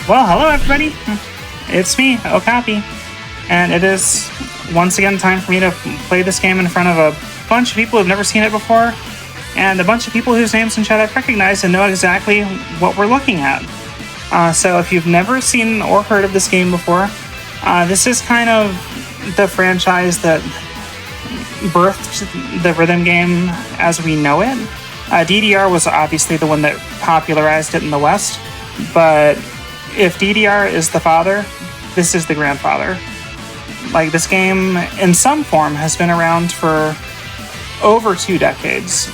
Well, hello everybody. It's me, Okapi, and it is once again time for me to play this game in front of a bunch of people who've never seen it before, and a bunch of people whose names in chat I've recognized and know exactly what we're looking at. So if you've never seen or heard of this game before, this is kind of the franchise that birthed the rhythm game as we know it. DDR was obviously the one that popularized it in the West, but if DDR is the father, this is the grandfather. Like, this game, in some form, has been around for over 2 decades.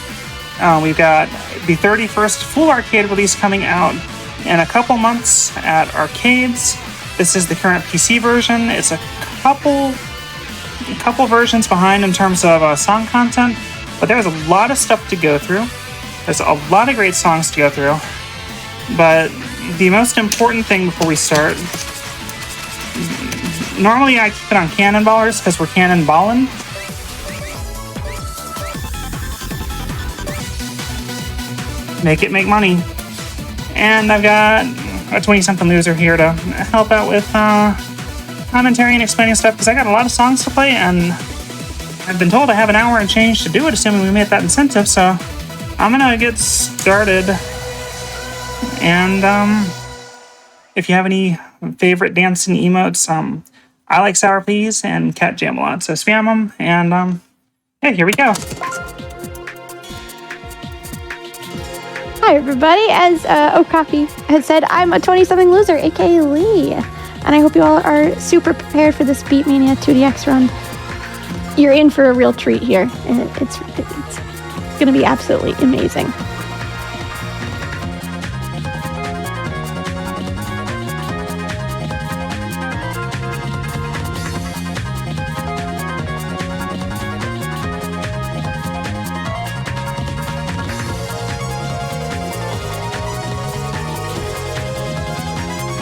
We've got the 31st full arcade release coming out in a couple months at arcades. This is the current PC version. It's a couple versions behind in terms of song content, but there's a lot of stuff to go through. There's a lot of great songs to go through, but the most important thing before we start, normally I keep it on cannonballers because we're cannonballing. Make it make money. And I've got a 20-something loser here to help out with commentary and explaining stuff, because I got a lot of songs to play, and I've been told I have an hour and change to do it, assuming we made that incentive, so I'm gonna get started. And if you have any favorite dancing emotes, I like Sour Please and Cat Jam a lot, so spam them, and yeah, here we go. Hi everybody, as Okapi has said, I'm a 20-something loser, aka Lee, and I hope you all are super prepared for this Beatmania IIDX run. You're in for a real treat here, and it's going to be absolutely amazing.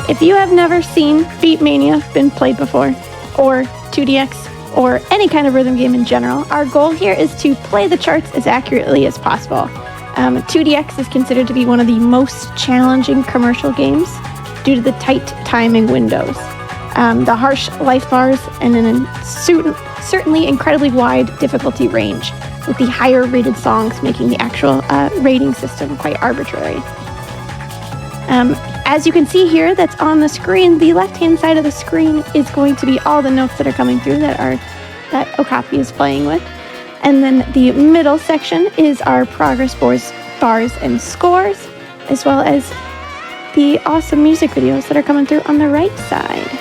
If you have never seen Beatmania been played before, or 2DX, or any kind of rhythm game in general, our goal here is to play the charts as accurately as possible. 2DX is considered to be one of the most challenging commercial games due to the tight timing windows, the harsh life bars, and an certainly incredibly wide difficulty range, with the higher rated songs making the actual rating system quite arbitrary. As you can see here, that's on the screen, the left-hand side of the screen is going to be all the notes that are coming through that Okapi is playing with. And then the middle section is our progress bars and scores, as well as the awesome music videos that are coming through on the right side.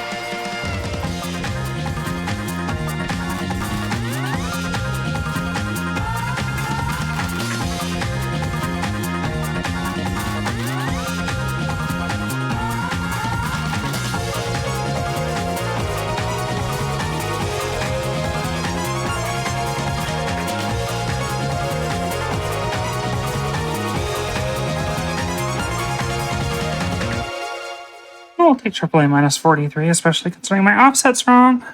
I'll take AAA minus 43, especially considering my offset's wrong.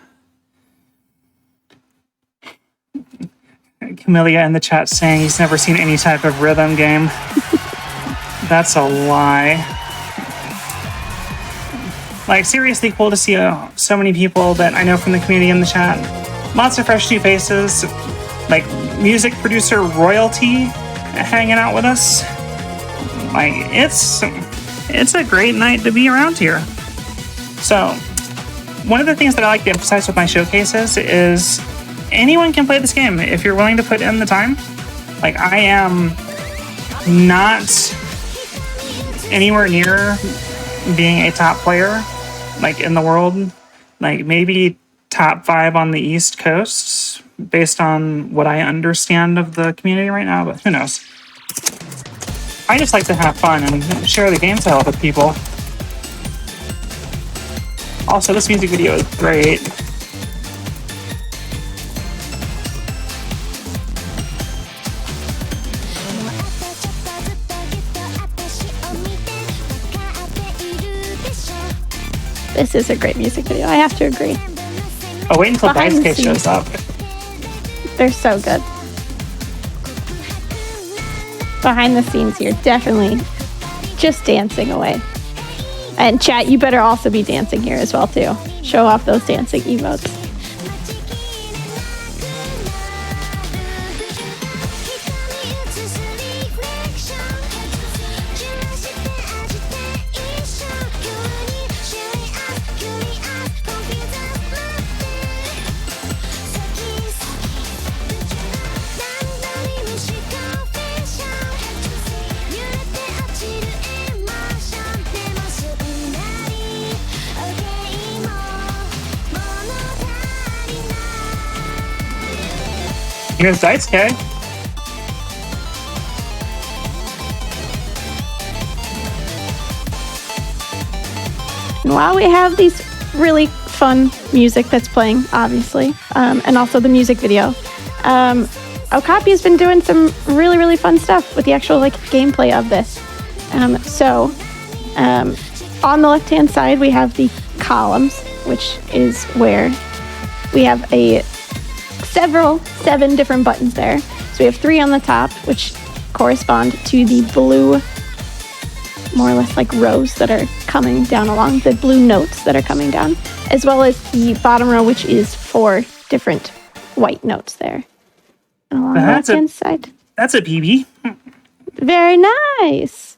Camellia in the chat saying he's never seen any type of rhythm game. That's a lie. Like, seriously cool to see so many people that I know from the community in the chat. Lots of fresh new faces. Like, music producer royalty hanging out with us. Like, it's a great night to be around here. So, one of the things that I like to emphasize with my showcases is anyone can play this game if you're willing to put in the time. Like, I am not anywhere near being a top player, like, in the world. Like, maybe top 5 on the East Coast, based on what I understand of the community right now, but who knows. I just like to have fun and share the game style with people. Also, this music video is great. This is a great music video, I have to agree. Oh, wait until Daisuke shows up. They're so good. Behind the scenes here, definitely just dancing away. And chat, you better also be dancing here as well, too. Show off those dancing emotes. Here's Daisuke. And while we have these really fun music that's playing, obviously, and also the music video, Okapi has been doing some really, really fun stuff with the actual gameplay of this. On the left-hand side, we have the columns, which is where we have seven different buttons there. So we have 3 on the top, which correspond to the blue, more or less rows that are coming down along, the blue notes that are coming down, as well as the bottom row, which is 4 different white notes there. And along the left-hand side. That's a PB. Very nice.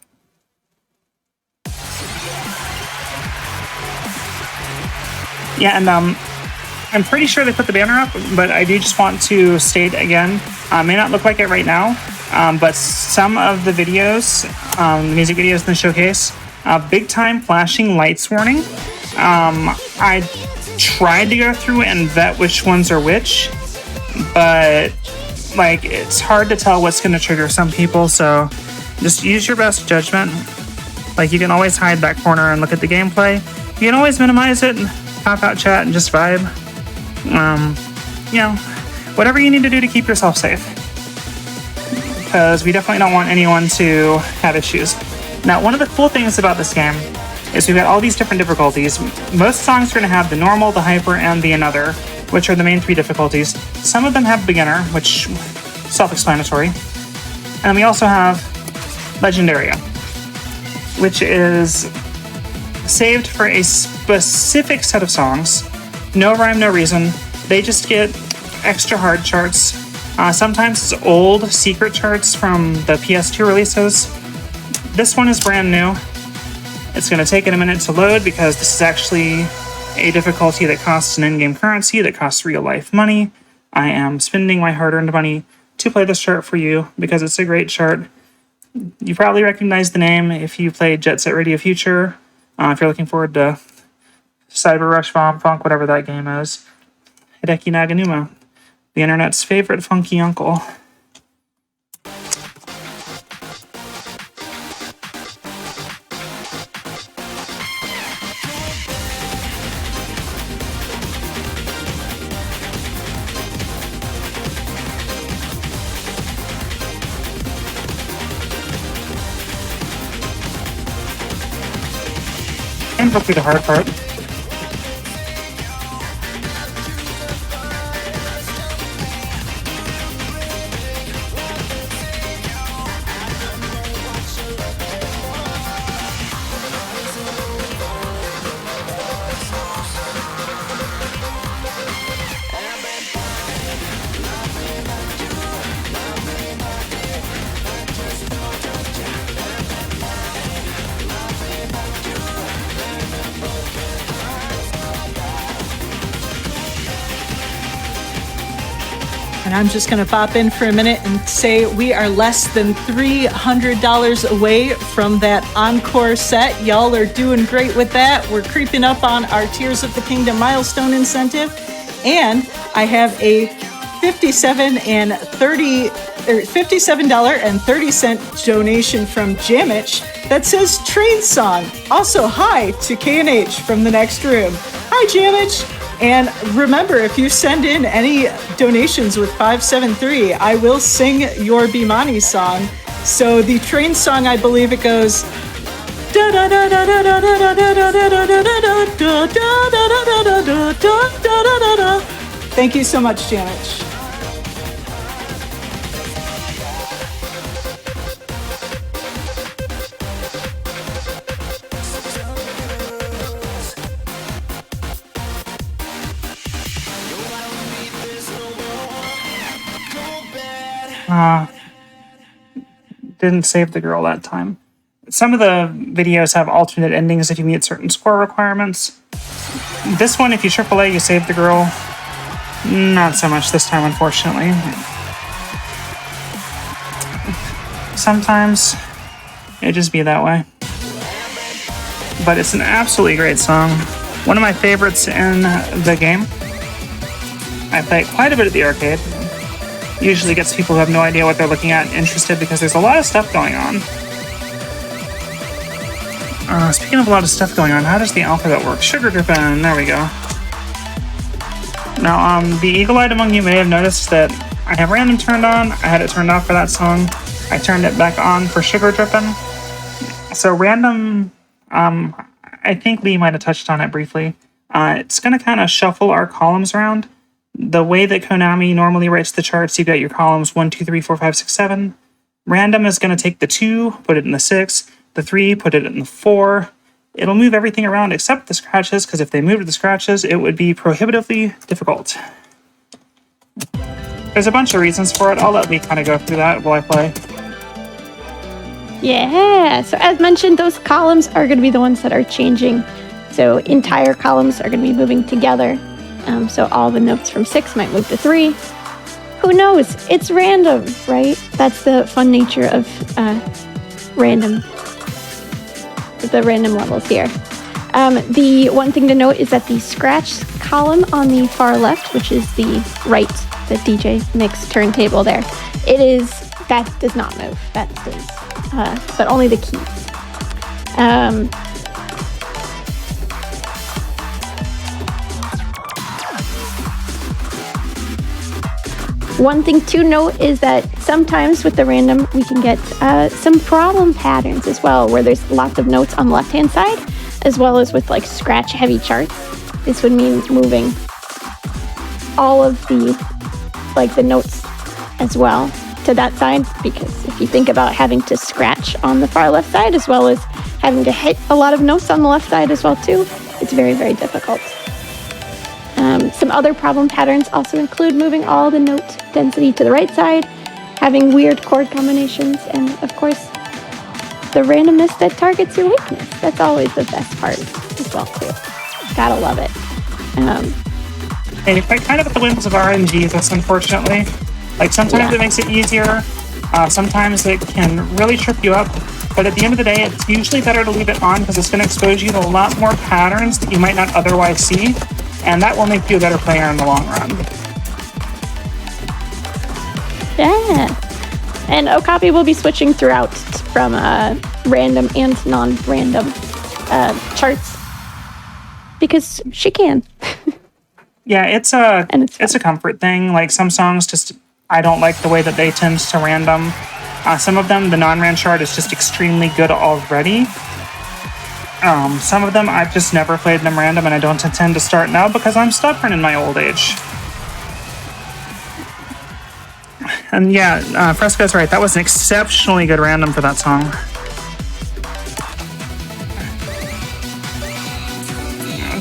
Yeah, and I'm pretty sure they put the banner up, but I do just want to state again, may not look like it right now, but some of the videos, music videos in the showcase, big time flashing lights warning. I tried to go through and vet which ones are which, but it's hard to tell what's going to trigger some people, so just use your best judgment. You can always hide that corner and look at the gameplay. You can always minimize it and pop out chat and just vibe. Whatever you need to do to keep yourself safe, because we definitely don't want anyone to have issues. Now, one of the cool things about this game is we've got all these different difficulties. Most songs are going to have the normal, the hyper, and the another, which are the main 3 difficulties. Some of them have beginner, which self-explanatory. And we also have Legendaria, which is saved for a specific set of songs. No rhyme, no reason. They just get extra hard charts. Sometimes it's old secret charts from the PS2 releases. This one is brand new. It's going to take it a minute to load because this is actually a difficulty that costs an in-game currency, that costs real-life money. I am spending my hard-earned money to play this chart for you because it's a great chart. You probably recognize the name if you played Jet Set Radio Future. If you're looking forward to Cyber Rush Bomb Funk, whatever that game is. Hideki Naganuma, the internet's favorite funky uncle. And hopefully the hard part. And I'm just going to pop in for a minute and say we are less than $300 away from that encore set. Y'all are doing great with that. We're creeping up on our Tears of the Kingdom milestone incentive. And I have a $57.30 donation from Jamich that says Train Song. Also, hi to K&H from the next room. Hi, Jamich. And remember, if you send in any donations with 573, I will sing your beatmania song. So the Train Song, I believe it goes. Thank you so much, Jamich. Didn't save the girl that time. Some of the videos have alternate endings if you meet certain score requirements. This one, if you AAA, you save the girl. Not so much this time, unfortunately. Sometimes it just be that way. But it's an absolutely great song. One of my favorites in the game. I play it quite a bit at the arcade. Usually gets people who have no idea what they're looking at interested because there's a lot of stuff going on. Speaking of a lot of stuff going on, how does the alphabet work? Sugar drippin', there we go. Now, the eagle-eyed among you may have noticed that I have random turned on. I had it turned off for that song. I turned it back on for sugar drippin'. So random, I think Lee might have touched on it briefly. It's going to kind of shuffle our columns around. The way that Konami normally writes the charts, you've got your columns 1, 2, 3, 4, 5, 6, 7. Random is going to take the 2, put it in the 6, the 3, put it in the 4. It'll move everything around except the scratches, because if they moved the scratches, it would be prohibitively difficult. There's a bunch of reasons for it. I'll let Lee kind of go through that while I play. Yeah, so as mentioned, those columns are going to be the ones that are changing. So entire columns are going to be moving together. So all the notes from 6 might move to 3. Who knows? It's random, right? That's the fun nature of random levels here. The one thing to note is that the scratch column on the far left, which is the right, the DJ mix turntable there, that does not move. That stays, but only the keys. One thing to note is that sometimes with the random, we can get some problem patterns as well, where there's lots of notes on the left-hand side, as well as with like scratch-heavy charts. This would mean moving all of the notes as well to that side, because if you think about having to scratch on the far left side, as well as having to hit a lot of notes on the left side as well too, it's very, very difficult. Some other problem patterns also include moving all the note density to the right side, having weird chord combinations, and of course, the randomness that targets your weakness. That's always the best part as well too. Gotta love it. Hey, kind of at the whims of RNG, this unfortunately. Like sometimes it makes it easier, sometimes it can really trip you up, but at the end of the day, it's usually better to leave it on because it's going to expose you to a lot more patterns that you might not otherwise see. And that will make you a better player in the long run. Yeah. And Okapi will be switching throughout from random and non-random charts because she can. Yeah, it's a comfort thing. Like some songs, just I don't like the way that they tend to random. Some of them, the non-ran chart is just extremely good already. Some of them, I've just never played them random, and I don't intend to start now because I'm stubborn in my old age. And yeah, Fresco's right. That was an exceptionally good random for that song.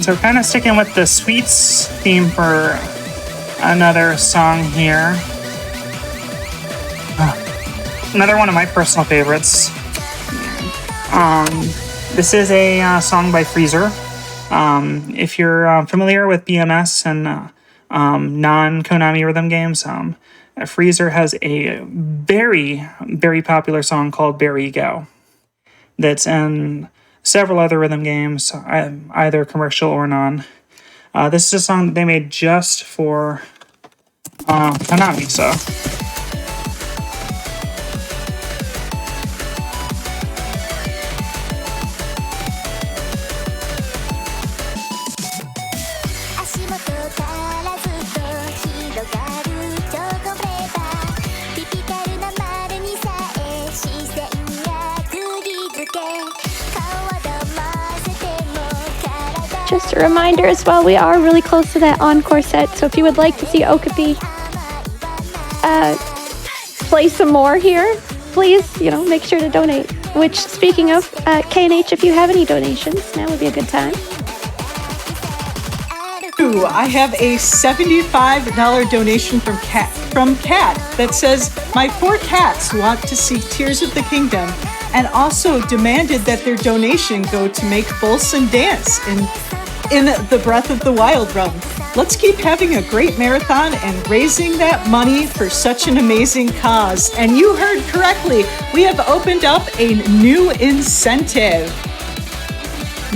So kind of sticking with the sweets theme for another song here. Another one of my personal favorites. This is a song by Freezer. If you're familiar with BMS and non-Konami rhythm games, Freezer has a very, very popular song called Barry Go that's in several other rhythm games, either commercial or non. This is a song that they made just for Konami, so... Just a reminder as well, we are really close to that encore set, so if you would like to see Okapi play some more here, please, make sure to donate. Which, speaking of, K&H, if you have any donations, now would be a good time. Ooh, I have a $75 donation from Kat that says, my 4 cats want to see Tears of the Kingdom and also demanded that their donation go to make Bolson dance in the Breath of the Wild run. Let's keep having a great marathon and raising that money for such an amazing cause. And you heard correctly, we have opened up a new incentive.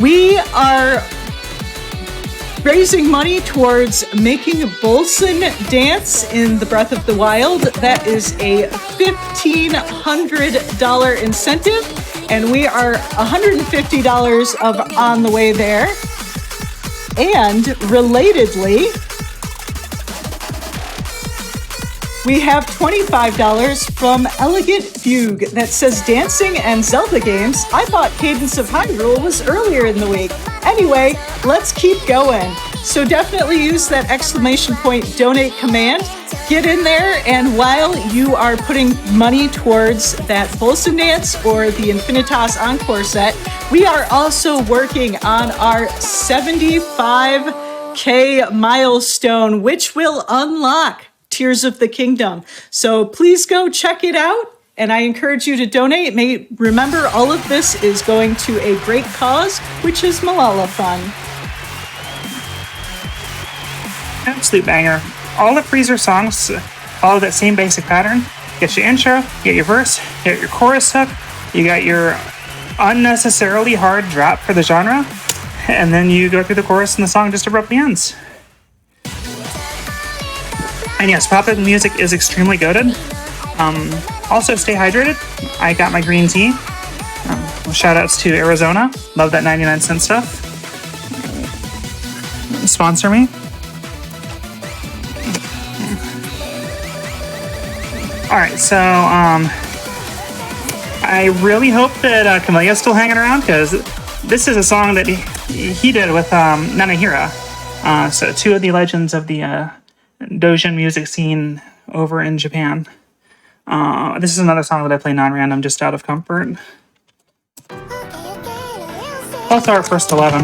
We are raising money towards making Bolson dance in the Breath of the Wild. That is a $1,500 incentive, and we are $150 on the way there. And relatedly, we have $25 from Elegant Fugue that says dancing and Zelda games. I thought Cadence of Hyrule was earlier in the week. Anyway, let's keep going. So definitely use that ! donate command. Get in there, and while you are putting money towards that Bolson dance or the Infinitas Encore set, we are also working on our 75K milestone, which will unlock Tears of the Kingdom. So please go check it out, and I encourage you to donate. Remember, all of this is going to a great cause, which is Malala Fund. Absolute banger. All the Freezer songs follow that same basic pattern. Get your intro, get your verse, get your chorus hook, you got your unnecessarily hard drop for the genre, and then you go through the chorus and the song just abruptly ends. And yes, pop-up music is extremely goated. Also, stay hydrated. I got my green tea. Shout-outs to Arizona. Love that 99-cent stuff. Sponsor me. Alright, so, I really hope that Camille's still hanging around, because this is a song that he did with Nanahira. So, 2 of the legends of the Dojin music scene over in Japan. This is another song that I play non-random just out of comfort. Also our first 11.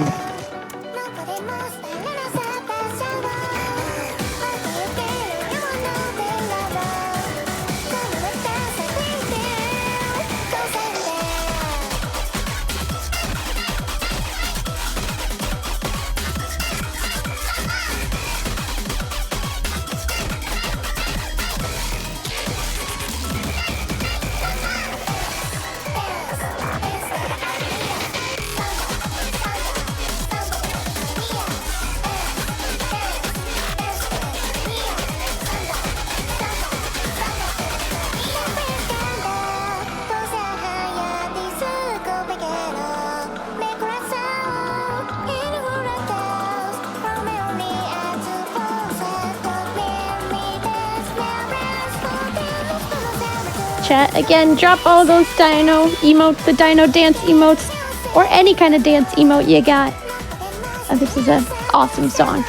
Chat again, drop all those dino emotes, the dino dance emotes, or any kind of dance emote you got. This is an awesome song.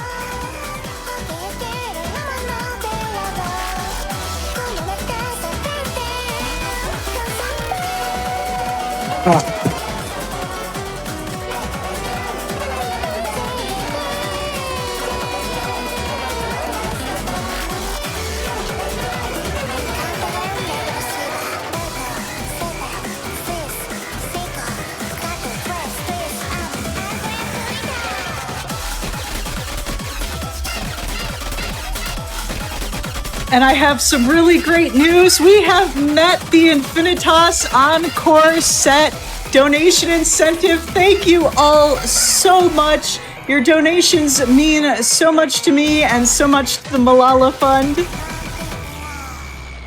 And I have some really great news. We have met the Infinitas Encore set donation incentive. Thank you all so much. Your donations mean so much to me and so much to the Malala Fund.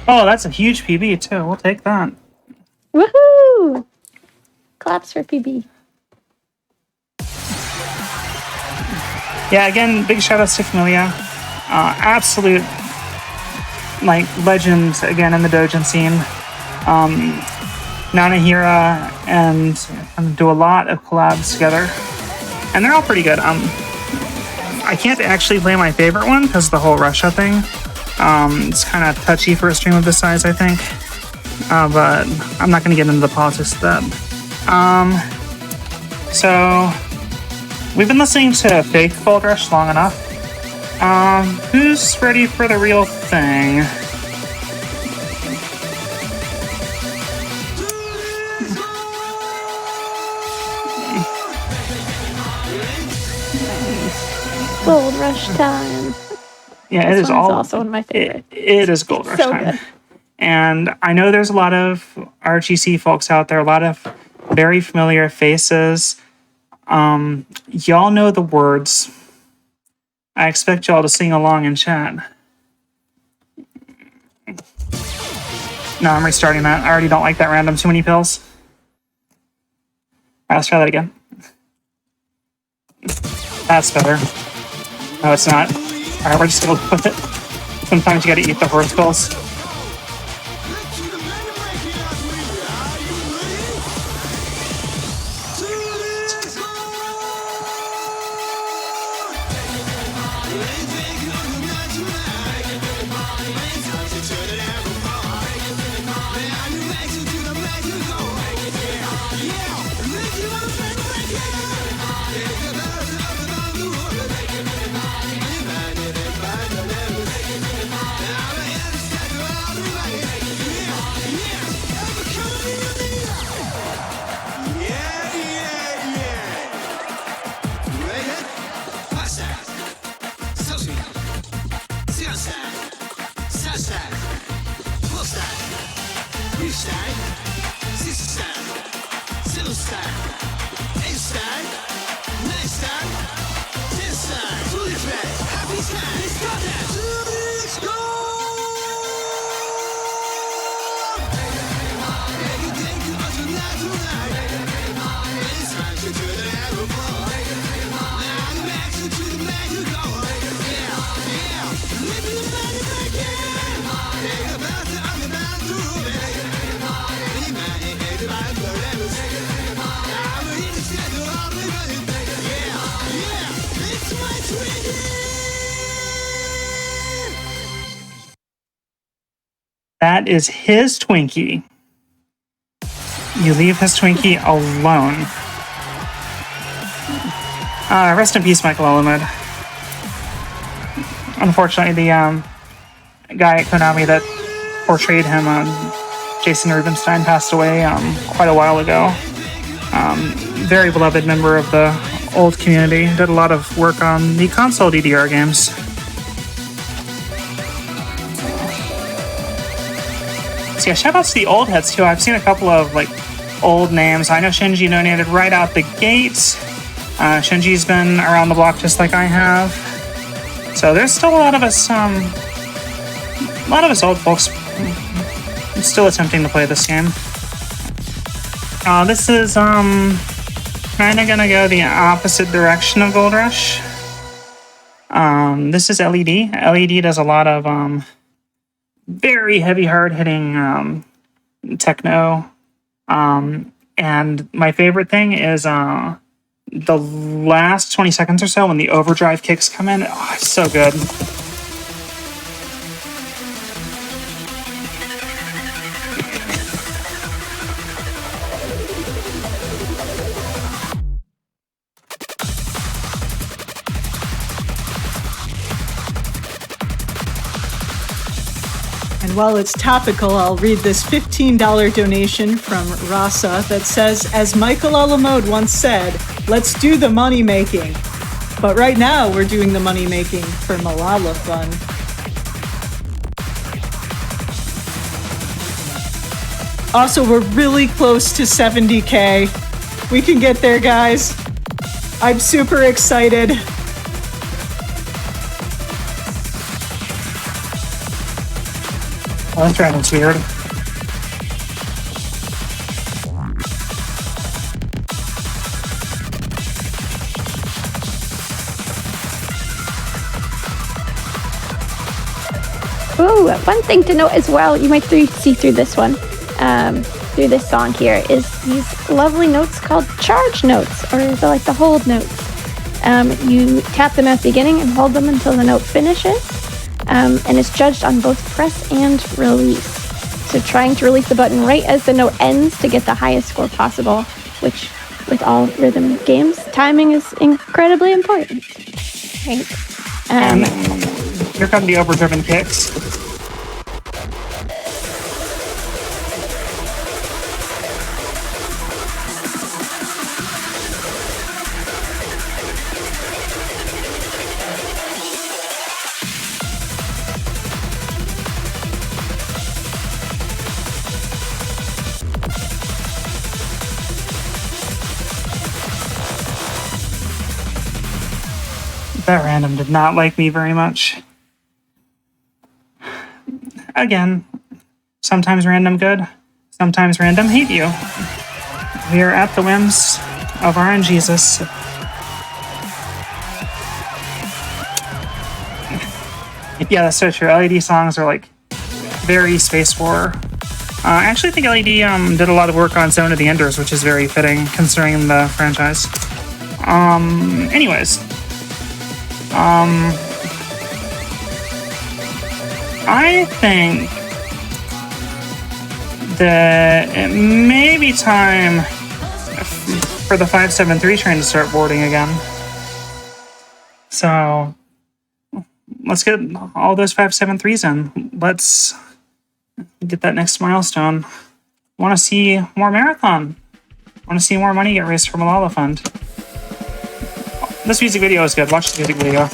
Oh, that's a huge PB too. We'll take that. Woohoo! Claps for PB. Yeah, again, big shout outs to Camellia. Absolute legends again in the Dojin scene. Nanahira and do a lot of collabs together, and they're all pretty good. I can't actually play my favorite one because the whole Russia thing. It's kind of touchy for a stream of this size, I think. But I'm not going to get into the politics of that. So we've been listening to Fake Gold Rush long enough. Who's ready for the real thing? Gold Rush time. Yeah, This it is one's all. also one of my favorites. It is Gold Rush So time. good. And I know there's a lot of RGC folks out there, a lot of very familiar faces. Y'all know the words. I expect y'all to sing along in chat. No, I'm restarting that. I already don't like that random too many pills. All right, let's try that again. That's better. No, it's not. All right, we're just gonna put it. Sometimes you gotta eat the horse pills. That is his Twinkie. You leave his Twinkie alone. Rest in peace, Michael Elamud. Unfortunately, the guy at Konami that portrayed him, Jason Rubinstein, passed away quite a while ago. Very beloved member of the old community. Did a lot of work on the console DDR games. So yeah, shout outs to the old heads too. I've seen a couple of like old names. I know Shinji donated right out the gate. Shinji's been around the block just like I have. So there's still a lot of us old folks still attempting to play this game. This is kind of gonna go the opposite direction of Gold Rush. This is LED. LED does a lot of very heavy, hard-hitting techno. And my favorite thing is the last 20 seconds or so when the overdrive kicks come in. Oh, it's so good. And while it's topical, I'll read this $15 donation from Rasa that says, as Michael Alamode once said, let's do the money making. But right now we're doing the money making for Malala Fun. Also, we're really close to 70K. We can get there, guys. I'm super excited. Oh, this random's weird. Ooh, one thing to note as well, you might see through this one, through this song here, is these lovely notes called charge notes, or like the hold notes. You tap them at the beginning and hold them until the note finishes. And it's judged on both press and release. So trying to release the button right as the note ends to get the highest score possible, which with all rhythm games, timing is incredibly important. Right? And here come the overdriven kicks. That random did not like me very much. Again, sometimes random good, sometimes random hate you. We are at the whims of RNGesus. Yeah, that's so true. LED songs are like very Space War. I actually think LED did a lot of work on Zone of the Enders, which is very fitting considering the franchise. Anyways. I think that it may be time for the 573 train to start boarding again. So let's get all those 573s in. Let's get that next milestone. Want to see more marathon. Want to see more money get raised from a Malala Fund. This music video is good. Watch the music video.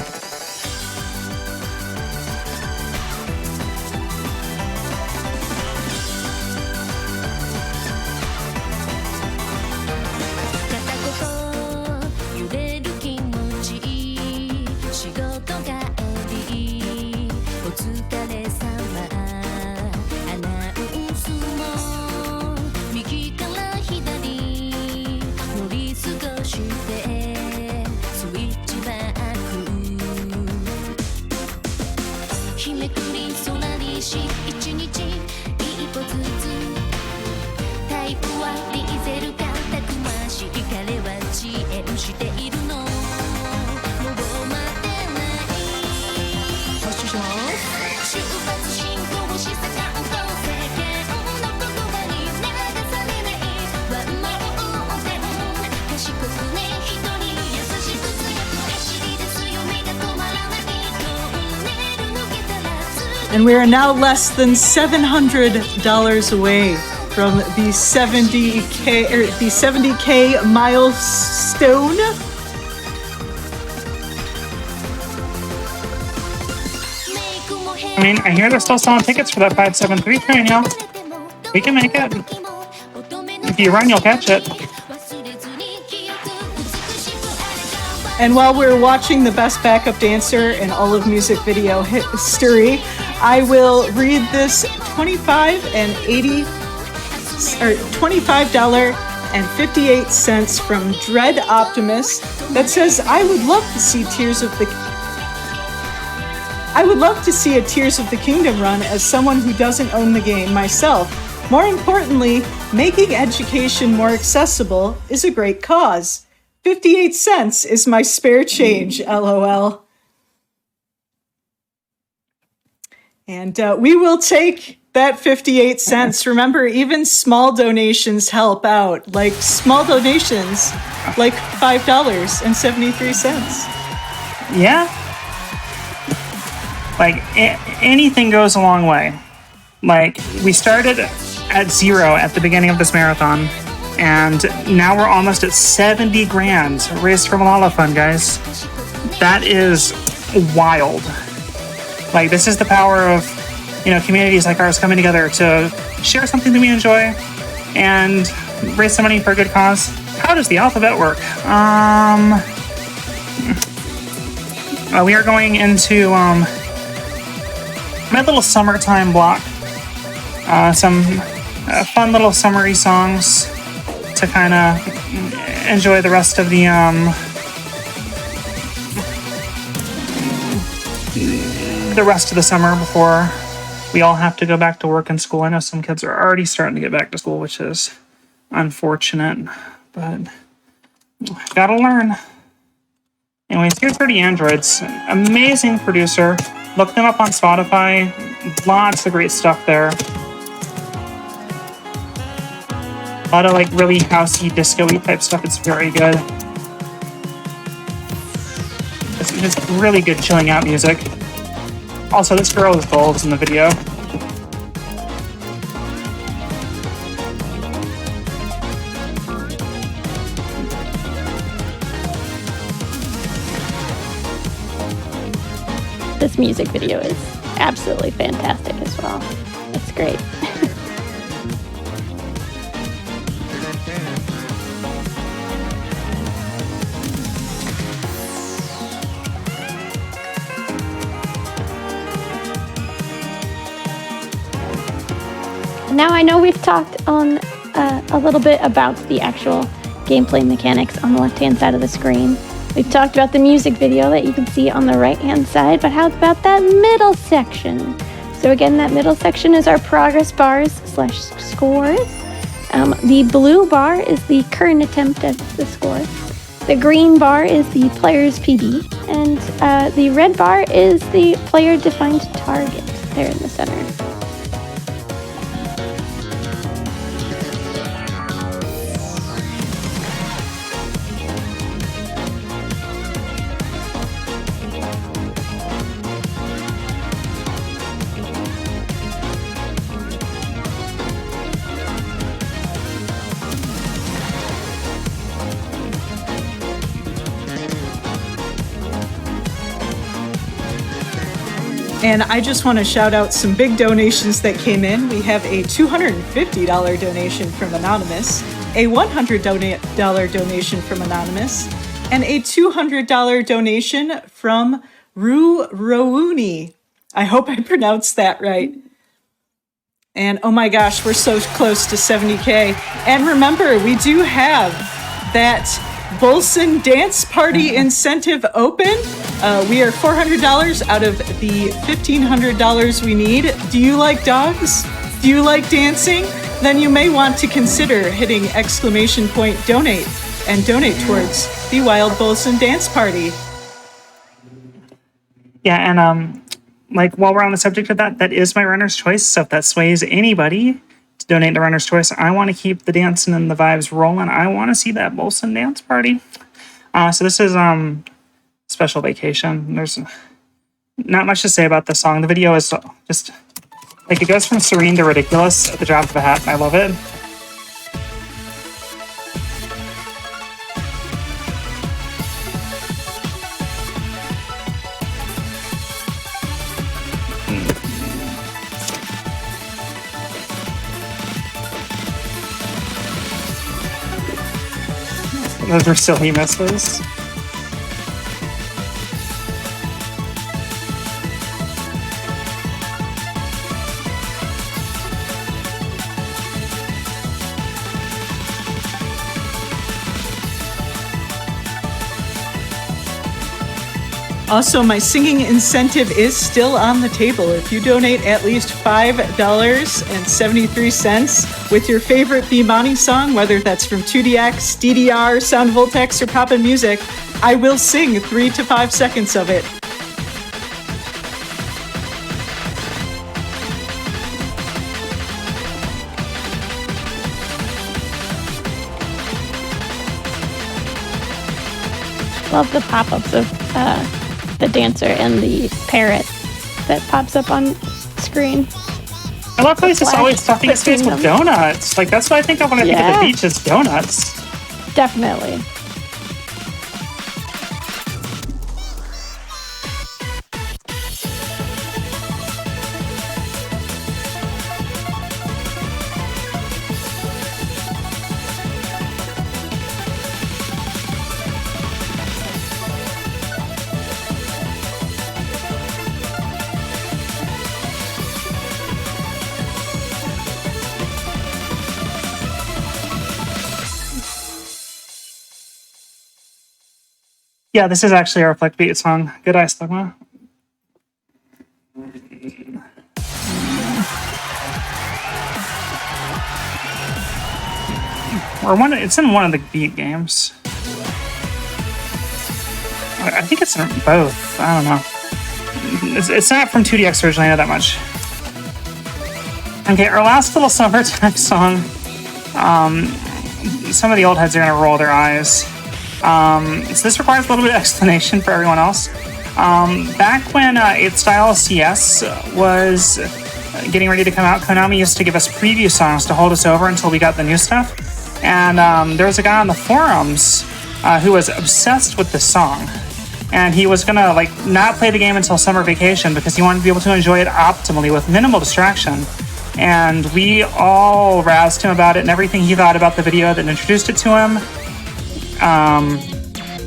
And we are now less than $700 away from the 70K milestone. I mean, I hear they're still selling tickets for that 573 train, y'all. We can make it. If you run, you'll catch it. And while we're watching the best backup dancer in all of music video history, I will read this $25.58 from Dread Optimus that says, I would love to see a Tears of the Kingdom run as someone who doesn't own the game myself. More importantly, making education more accessible is a great cause. 58 cents is my spare change, LOL. And we will take that 58 cents. Remember, even small donations help out. Like small donations, like $5.73. Yeah. Like anything goes a long way. Like we started at 0 at the beginning of this marathon, and now we're almost at 70 grand raised for Malala Fund, guys. That is wild. Like, this is the power of, communities like ours coming together to share something that we enjoy and raise some money for a good cause. How does the alphabet work? We are going into my little summertime block. Some fun little summery songs to kind of enjoy the rest of the summer before we all have to go back to work and school. I know some kids are already starting to get back to school, which is unfortunate, but gotta learn. Anyways, here's 30 Androids. Amazing producer. Look them up on Spotify. Lots of great stuff there. A lot of really housey, disco-y type stuff. It's very good. It's just really good chilling out music. Also, this girl is gold in the video. This music video is absolutely fantastic as well. It's great. Now I know we've talked on a little bit about the actual gameplay mechanics on the left-hand side of the screen. We've talked about the music video that you can see on the right-hand side, but how about that middle section? So again, that middle section is our progress bars / scores. The blue bar is the current attempt at the score. The green bar is the player's PB, and the red bar is the player-defined target there in the center. And I just want to shout out some big donations that came in. We have a $250 donation from Anonymous, a $100 donation from Anonymous, and a $200 donation from Rouni. I hope I pronounced that right. And oh my gosh, we're so close to 70K. And remember, we do have that Bolson Dance Party incentive open. We are $400 out of the $1,500 we need. Do you like dogs? Do you like dancing? Then you may want to consider hitting !donate and donate towards the Wild Bolson Dance Party. Yeah, and like while we're on the subject of that, that is my runner's choice. So if that sways anybody to donate the runner's choice, I want to keep the dancing and the vibes rolling. I want to see that Bolson Dance Party. So this is Special Vacation. There's not much to say about the song. The video is just like it goes from serene to ridiculous at the drop of a hat, and I love it. Those are silly misses. Also, my singing incentive is still on the table. If you donate at least $5.73 with your favorite beatmania song, whether that's from 2DX, DDR, Sound Voltex, or Poppin' Music, I will sing 3 to 5 seconds of it. Love the pop-ups of the dancer and the parrot that pops up on screen. I love how he's just always stuffing his face with donuts. Like, that's what I think of when I think of the beach is donuts. Definitely. Yeah, this is actually our Flick Beat song. Good eye, Slugma. It's in one of the Beat games. I think it's in both. I don't know. It's not from 2DX originally, I know that much. Okay, our last little summertime song. Some of the old heads are going to roll their eyes. So this requires a little bit of explanation for everyone else. Back when 8Style CS was getting ready to come out, Konami used to give us preview songs to hold us over until we got the new stuff. And there was a guy on the forums who was obsessed with this song. And he was gonna not play the game until summer vacation because he wanted to be able to enjoy it optimally with minimal distraction. And we all razzed him about it and everything he thought about the video that introduced it to him.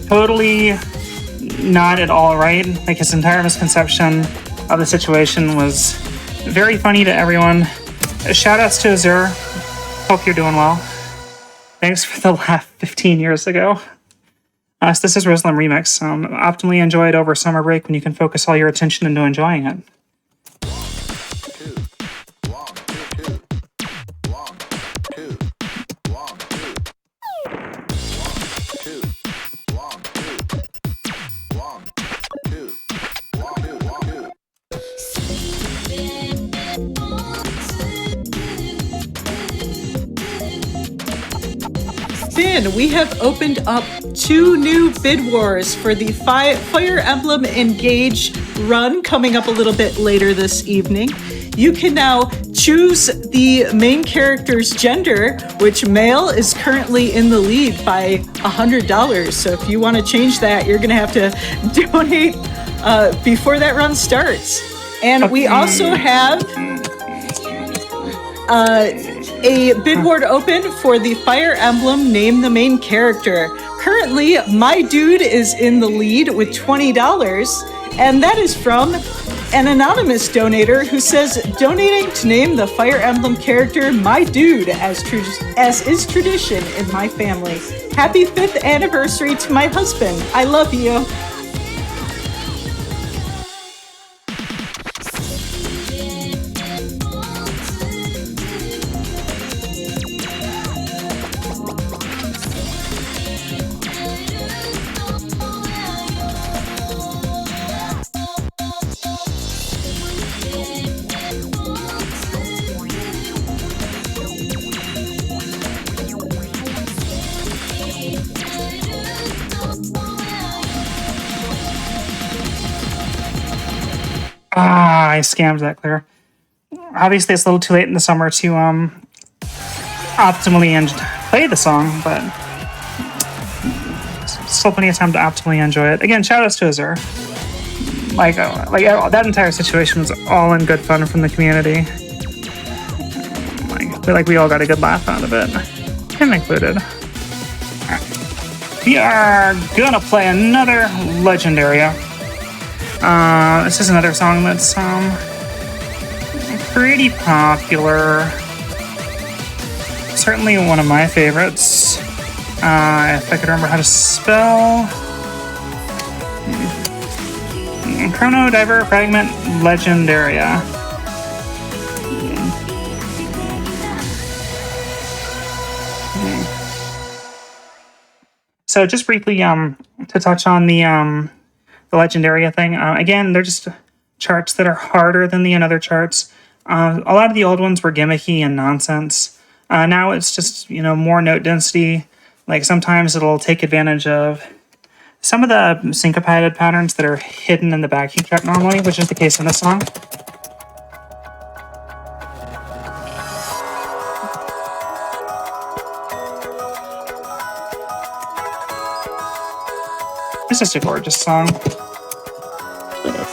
Totally not at all right. Like, his entire misconception of the situation was very funny to everyone. Shoutouts to Azure. Hope you're doing well. Thanks for the laugh 15 years ago. So this is Rosalem Remix. Optimally enjoy it over summer break when you can focus all your attention into enjoying it. Finn, we have opened up 2 new bid wars for the Fire Emblem Engage run coming up a little bit later this evening. You can now choose the main character's gender, which male is currently in the lead by $100. So if you want to change that, you're going to have to donate before that run starts. And we also have a bid war open for the Fire Emblem Name the Main Character. Currently, my dude is in the lead with $20, and that is from an anonymous donator who says, donating to name the Fire Emblem character my dude, as is tradition in my family. Happy 5th anniversary to my husband. I love you. I scammed that clear. Obviously, it's a little too late in the summer to optimally play the song, but still plenty of time to optimally enjoy it. Again, shoutouts to Azure. That entire situation was all in good fun from the community. I feel like we all got a good laugh out of it, him included. We are gonna play another Legendaria. This is another song that's pretty popular. Certainly one of my favorites. If I could remember how to spell. Chrono Diver Fragment Legendaria. So just briefly, to touch on the Legendaria thing. Again, they're just charts that are harder than the other charts. A lot of the old ones were gimmicky and nonsense. Now it's just, more note density. Like, sometimes it'll take advantage of some of the syncopated patterns that are hidden in the backing track normally, which is the case in this song. It's just a gorgeous song. It is.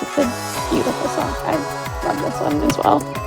It's a beautiful song. I love this one as well.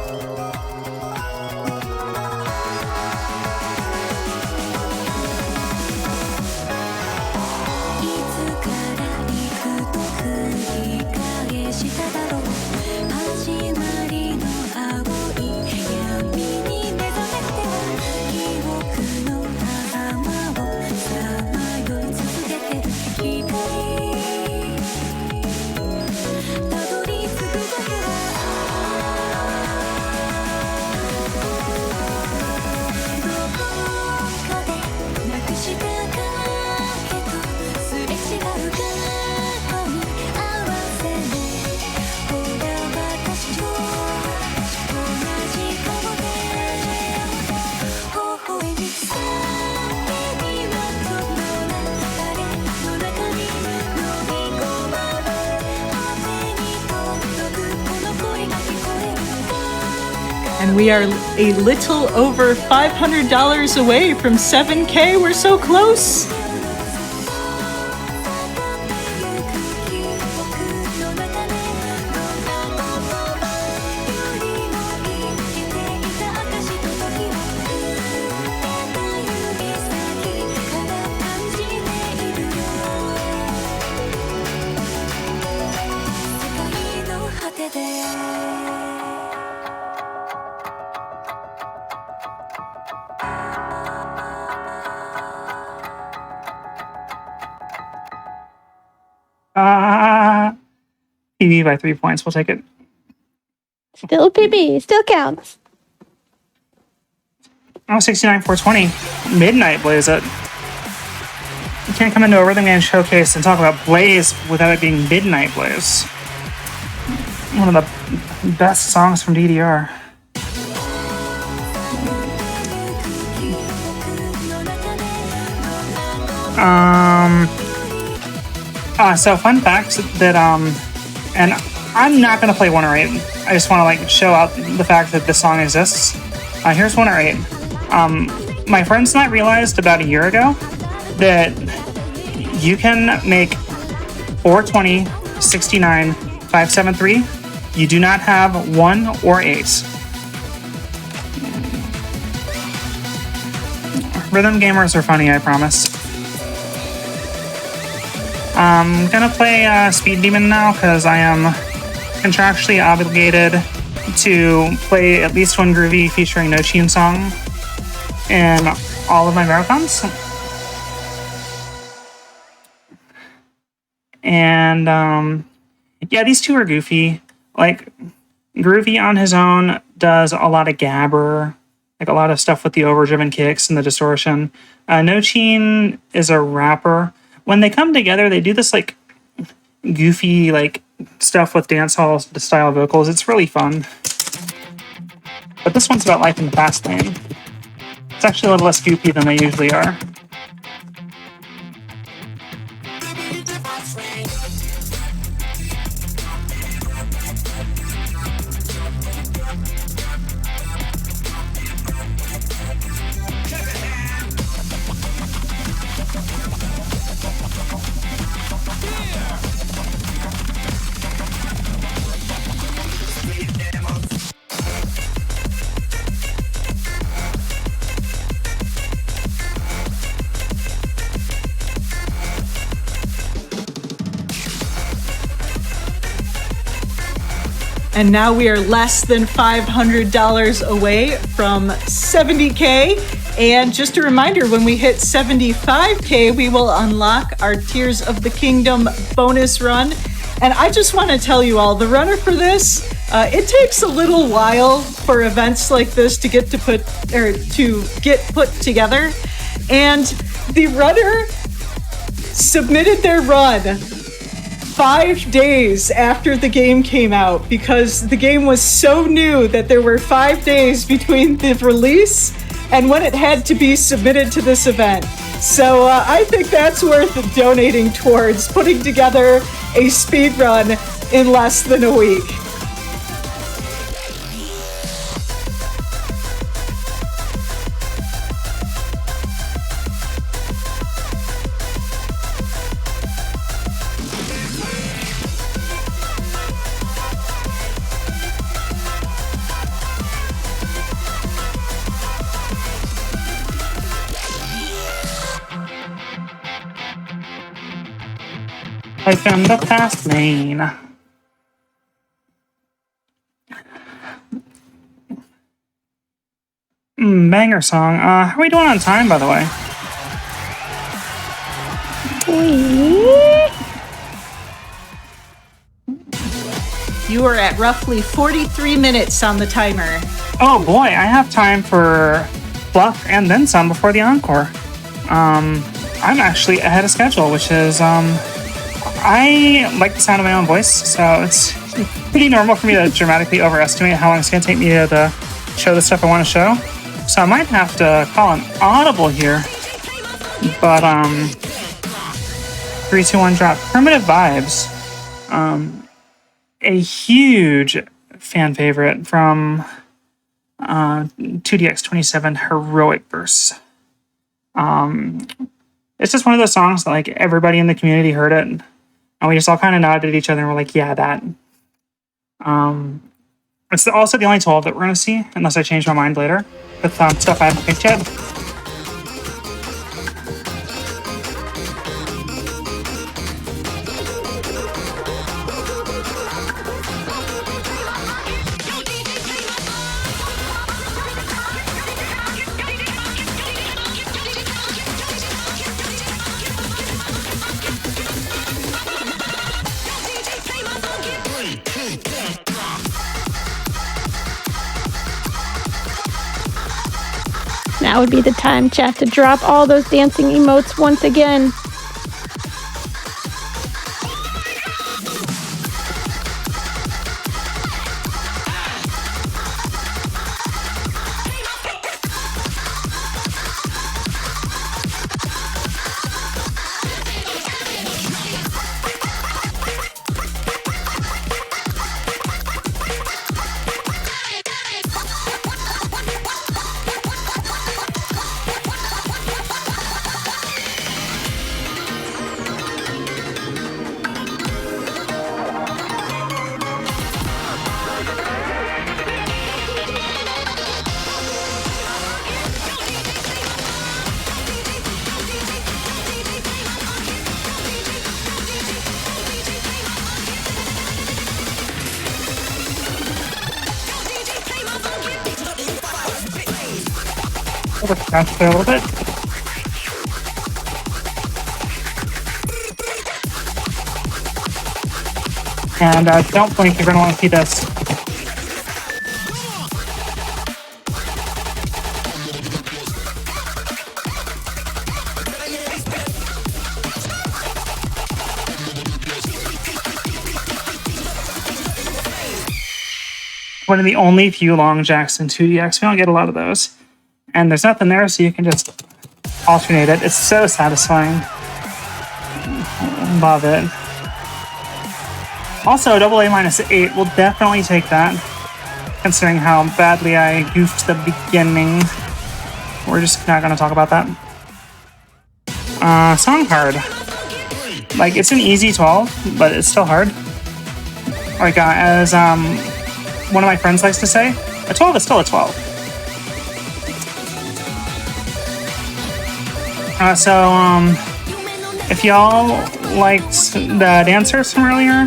And we are a little over $500 away from 7K. We're so close. PB by 3 points. We'll take it. Still PB. Still counts. Oh, 69, 420. Midnight Blaze it. You can't come into a Rhythm Game showcase and talk about Blaze without it being Midnight Blaze. One of the best songs from DDR. So fun fact that, and I'm not going to play 1 or 8. I just want to like show out the fact that this song exists. Here's 1 or 8. My friends and I realized about a year ago that you can make 420, 69, 573. You do not have 1 or 8. Rhythm gamers are funny, I promise. I'm gonna play Speed Demon now because I am contractually obligated to play at least 1 Groovy featuring No Sheen song in all of my marathons. And yeah, these 2 are goofy. Like, Groovy on his own does a lot of gabber, like a lot of stuff with the overdriven kicks and the distortion. No Sheen is a rapper. When they come together, they do this like goofy like stuff with dancehall style vocals. It's really fun. But this one's about life in the fast lane. It's actually a little less goofy than they usually are. And now we are less than $500 away from 70K. And just a reminder, when we hit 75K, we will unlock our Tears of the Kingdom bonus run. And I just want to tell you all, the runner for this, it takes a little while for events like this to get put together. And the runner submitted their run 5 days after the game came out because the game was so new that there were 5 days between the release and when it had to be submitted to this event. So I think that's worth donating towards putting together a speed run in less than a week. Life in the fast lane. Banger song. How are we doing on time, by the way? You are at roughly 43 minutes on the timer. Oh boy, I have time for Fluff and then some before the encore. I'm actually ahead of schedule, which is I like the sound of my own voice, so it's pretty normal for me to dramatically overestimate how long it's going to take me to show the stuff I want to show. So I might have to call an audible here. But 3, 2, 1 drop. Primitive Vibes. A huge fan favorite from 2DX 27 Heroic Verse. It's just one of those songs that like everybody in the community heard it, and we just all kind of nodded at each other and we're like, yeah, that. It's also the only 12 that we're going to see, unless I change my mind later, with stuff I haven't picked yet. Now would be the time, chat, to drop all those dancing emotes once again. That's a little bit. And don't blink, you're going to want to see this. One of the only few long jacks in 2DX. We don't get a lot of those. And there's nothing there, so you can just alternate it. It's so satisfying. Love it. Also, AA-8 will definitely take that, considering how badly I goofed the beginning. We're just not going to talk about that. Song hard. Like, it's an easy 12, but it's still hard. Like, as one of my friends likes to say, a 12 is still a 12. If y'all liked the dancers from earlier,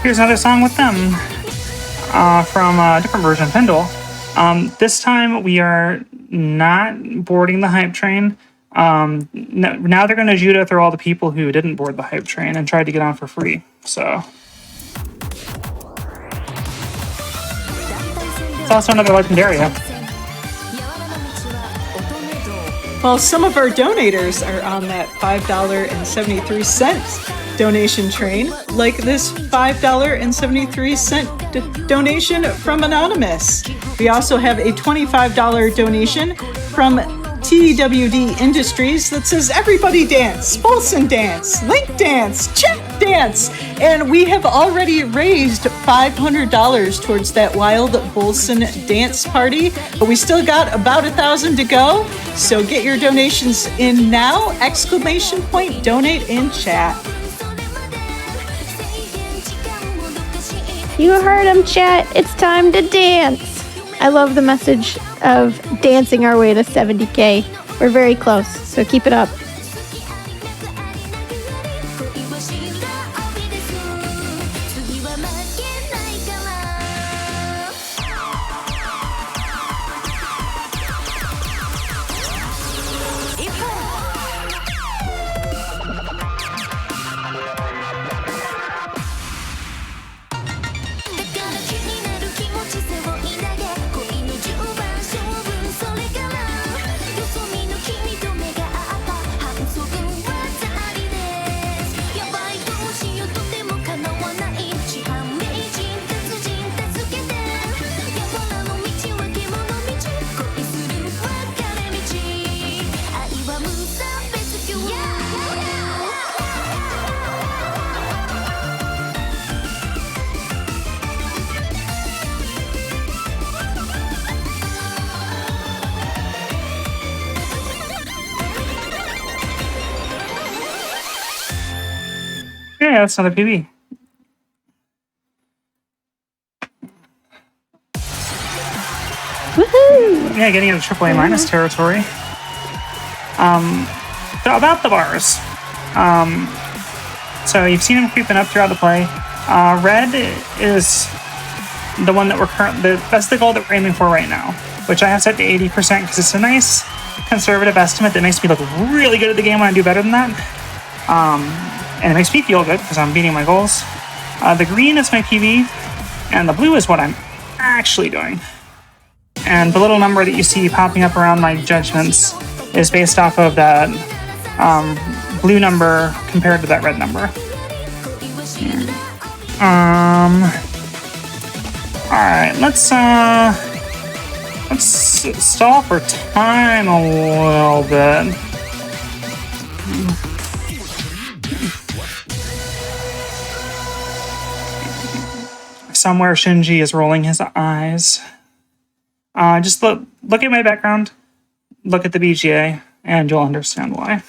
here's another song with them from a different version, Pendle. This time we are not boarding the hype train. Now they're going to judo through all the people who didn't board the hype train and tried to get on for free. So it's also another Legendaria. Well, some of our donators are on that $5.73 donation train, like this $5.73 donation from Anonymous. We also have a $25 donation from TWD Industries that says, everybody dance, Bolson dance, Link dance, Chet dance. And we have already raised $500 towards that Wild Bolson dance party, but we still got about 1,000 to go. So get your donations in now, ! Donate in chat. You heard him, chat. It's time to dance. I love the message of dancing our way to 70K. We're very close, so keep it up. Yeah, that's another PB. Woohoo! Yeah, getting into AAA minus territory. So about the bars. So you've seen them creeping up throughout the play. Red is the one that that's the goal that we're aiming for right now, which I have set to 80% because it's a nice conservative estimate that makes me look really good at the game when I do better than that. And it makes me feel good because I'm beating my goals. The green is my PB, and the blue is what I'm actually doing. And the little number that you see popping up around my judgments is based off of that blue number compared to that red number. Alright, let's stall for time a little bit. Somewhere Shinji is rolling his eyes. Just look at my background, look at the BGA, and you'll understand why.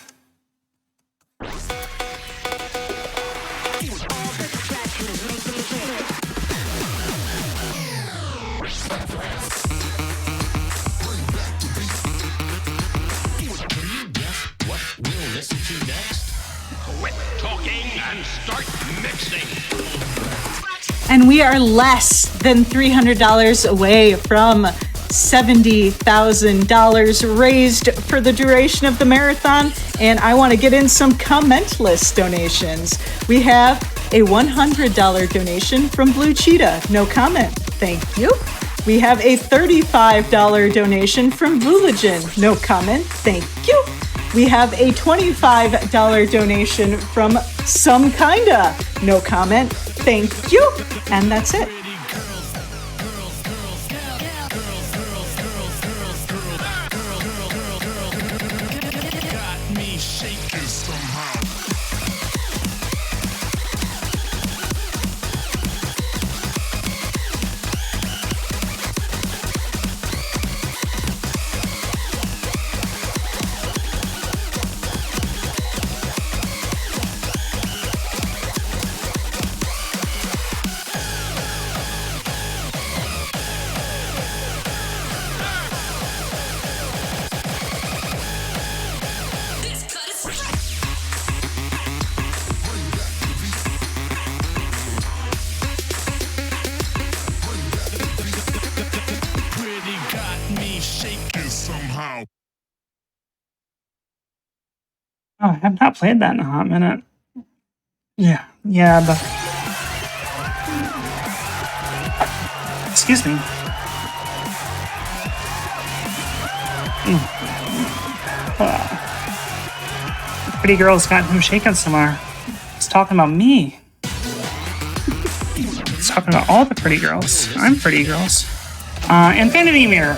And we are less than $300 away from $70,000 raised for the duration of the marathon. And I want to get in some commentless donations. We have a $100 donation from Blue Cheetah. No comment. Thank you. We have a $35 donation from Vooligen. No comment. Thank you. We have a $25 donation from Some Kinda. No comment. Thank you. And that's it. Oh, I have not played that in a hot minute. Yeah, excuse me. Pretty girl's got him shaking somewhere. He's talking about me. He's talking about all the pretty girls. I'm pretty girls. Infinity Mirror.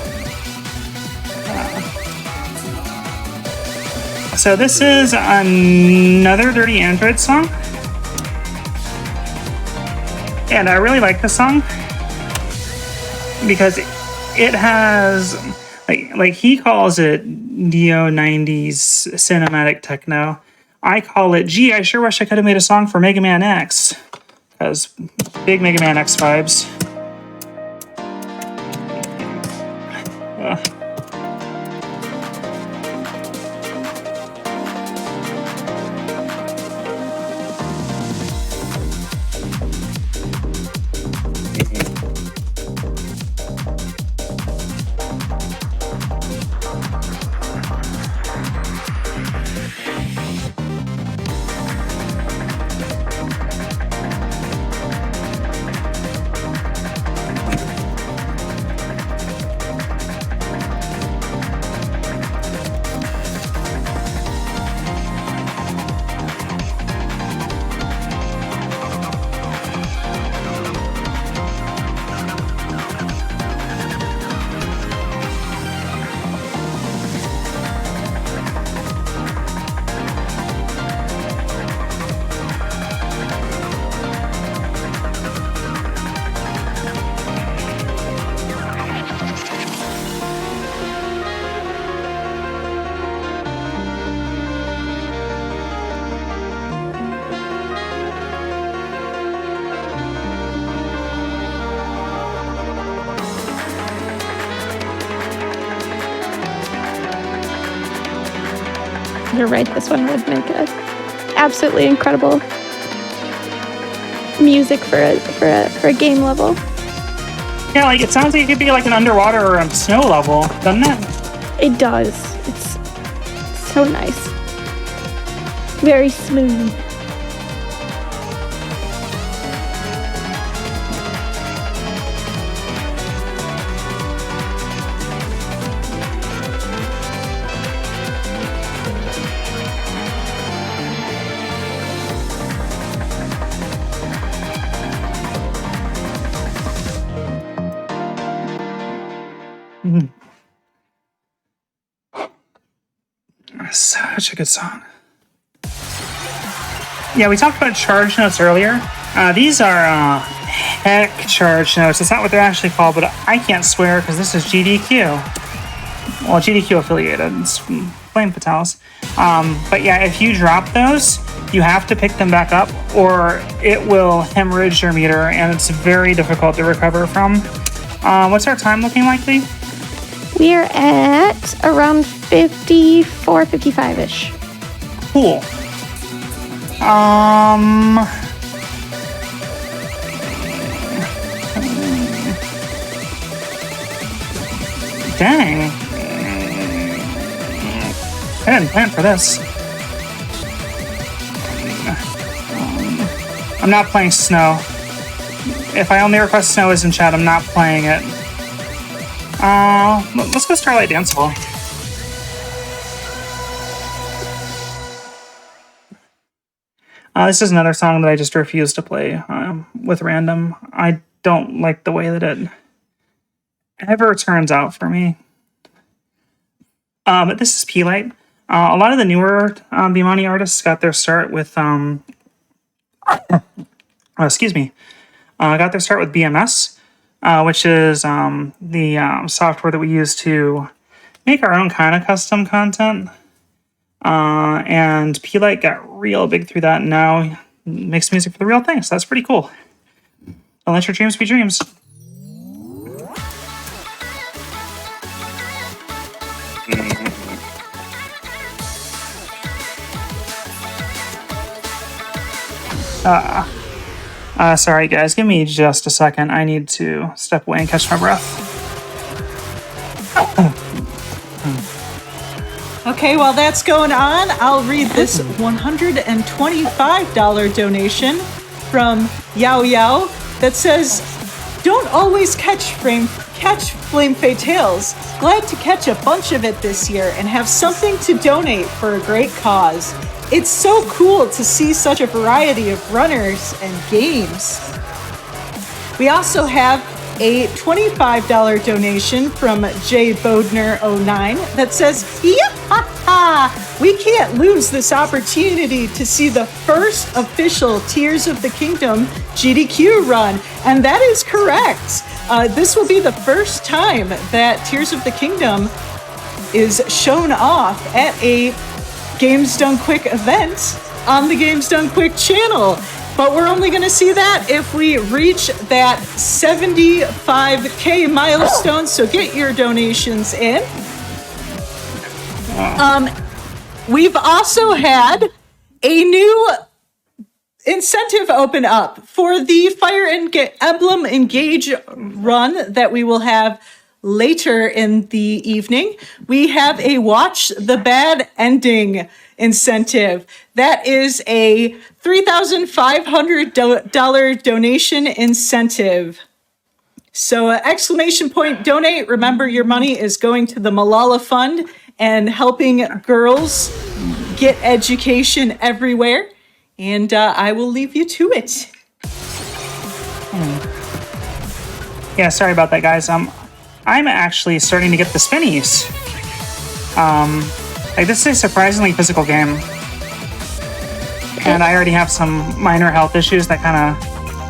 So this is another Dirty Android song. And I really like this song because it has, like he calls it neo 90s cinematic techno. I call it, gee, I sure wish I could have made a song for Mega Man X, because big Mega Man X vibes. You're right, this one would make a absolutely incredible music for a game level. Yeah, like it sounds like it could be like an underwater or a snow level, doesn't it? It does. It's so nice. Very smooth. Such a good song. Yeah, we talked about charge notes earlier. These are heck charge notes. It's not what they're actually called, but I can't swear because this is GDQ. Well, GDQ affiliated. It's Flame Fatales. But yeah, if you drop those, you have to pick them back up or it will hemorrhage your meter and it's very difficult to recover from. What's our time looking like, Lee? We are at around 54, 55-ish. Cool. Dang. I didn't plan for this. I'm not playing snow. If I only request snow is in chat, I'm not playing it. Let's go Starlight Dance Hall. This is another song that I just refuse to play with random. I don't like the way that it ever turns out for me. But this is P-Light. A lot of the newer beatmania artists got their start with got their start with BMS, which is the software that we use to make our own kind of custom content. And P-Light got real big through that and now makes music for the real thing, so that's pretty cool. Don't let your dreams be dreams. Sorry guys, give me just a second. I need to step away and catch my breath. Okay, while that's going on, I'll read this $125 donation from Yao Yao that says, "Don't always catch Flame Fatales. Glad to catch a bunch of it this year and have something to donate for a great cause. It's so cool to see such a variety of runners and games." We also have a $25 donation from J Bodner09 that says, "Yah-ha-ha! We can't lose this opportunity to see the first official Tears of the Kingdom GDQ run." And that is correct. This will be the first time that Tears of the Kingdom is shown off at a Games Done Quick event on the Games Done Quick channel. But we're only going to see that if we reach that 75K milestone, so get your donations in. We've also had a new incentive open up for the Fire Emblem Engage run that we will have later in the evening. We have a Watch the Bad Ending incentive. That is a $3,500 donation incentive. So exclamation point donate. Remember, your money is going to the Malala Fund and helping girls get education everywhere. And I will leave you to it. Yeah, sorry about that, guys. I'm actually starting to get the spinnies. This is a surprisingly physical game. And I already have some minor health issues that kind of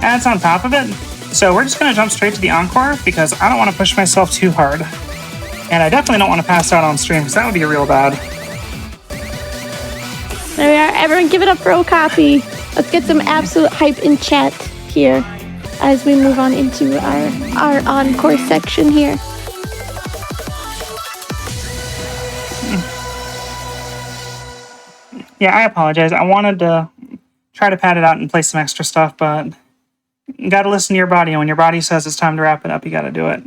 adds on top of it. So we're just going to jump straight to the encore because I don't want to push myself too hard. And I definitely don't want to pass out on stream because that would be real bad. There we are. Everyone give it up for Okapi. Let's get some absolute hype in chat here as we move on into our encore section here. Yeah, I apologize. I wanted to try to pad it out and play some extra stuff, but you gotta listen to your body, and when your body says it's time to wrap it up, you gotta do it.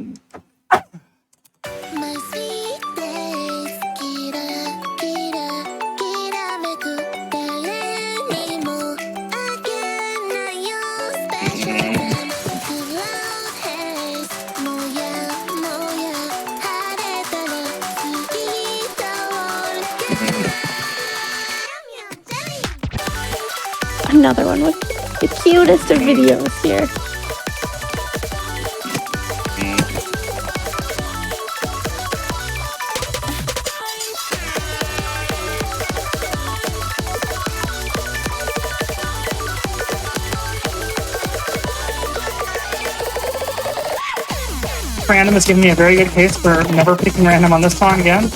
Another one with the cutest of videos here. Random has given me a very good case for never picking random on this song again.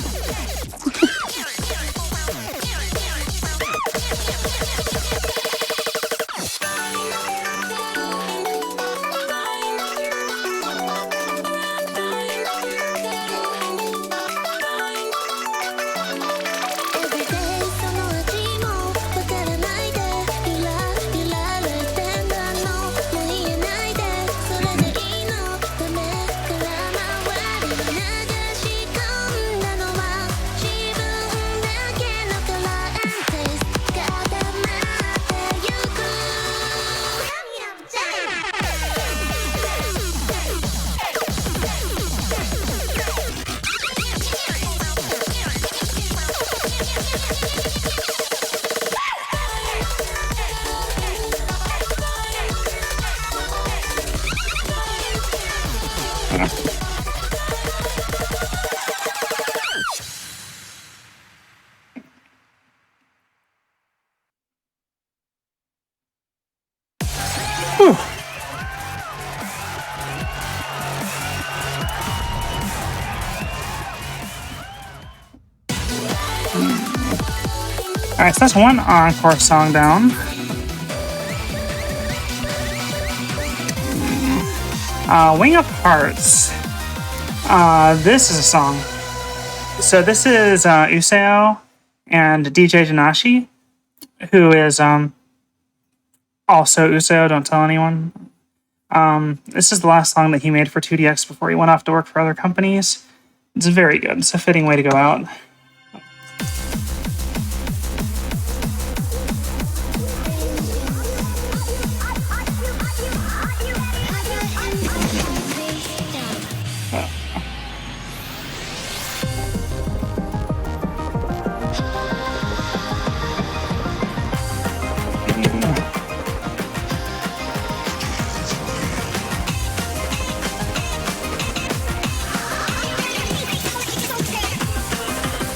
Whew. Alright, so that's one encore song down. Wing of Hearts. This is a song. So this is Useo and DJ Janashi, who is also Useo, don't tell anyone. This is the last song that he made for 2DX before he went off to work for other companies. It's very good. It's a fitting way to go out.